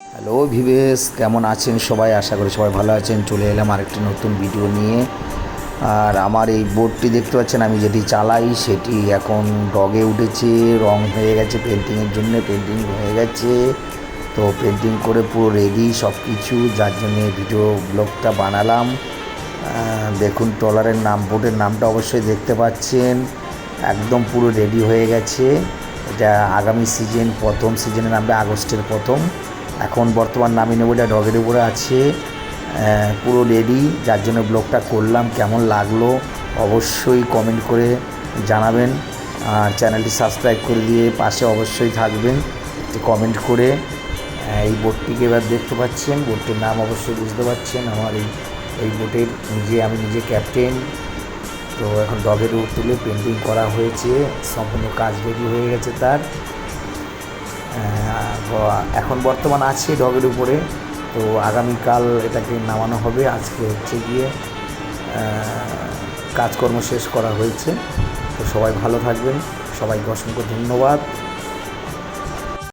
Hello ভিভেস, কেমন আছেন সবাই? আশা করি সবাই ভালো আছেন। চলে এলাম আরেকটি নতুন ভিডিও নিয়ে। আর আমার এই বোর্ডটি দেখতে পাচ্ছেন, আমি যেটি চালাই সেটি এখন ডগে উঠেছে, রং হয়ে গেছে, পেন্টিংয়ের জন্য পেন্টিং হয়ে গেছে। তো পেন্টিং করে পুরো রেডি সব কিছু, যার জন্যে ভিডিও ব্লগটা বানালাম। দেখুন ট্রলারের নাম, বোটের নামটা অবশ্যই দেখতে পাচ্ছেন, একদম পুরো রেডি হয়ে গেছে। এটা আগামী সিজন, প্রথম সিজনে নামবে আগস্টের প্রথম। এখন বর্তমান নামিয়ে নেবো, এটা ডগের উপরে আছে, পুরো রেডি, যার জন্য ব্লগটা করলাম। কেমন লাগলো অবশ্যই কমেন্ট করে জানাবেন। আর চ্যানেলটি সাবস্ক্রাইব করে দিয়ে পাশে অবশ্যই থাকবেন একটি কমেন্ট করে। এই বোটটিকে এবার দেখতে পাচ্ছেন, বোটটির নাম অবশ্যই বুঝতে পারছেন। আমার এই বোটের আমি নিজে ক্যাপ্টেন। তো এখন ডগের উপর তুলে পেন্টিং করা হয়েছে, সম্পূর্ণ কাজ রেডি হয়ে গেছে তার। এখন বর্তমান আছে ডগের উপরে, তো আগামীকাল এটাকে নামানো হবে। আজকে হচ্ছে গিয়ে কাজকর্ম শেষ করা হয়েছে। তো সবাই ভালো থাকবেন, সবাইকে অসংখ্য ধন্যবাদ।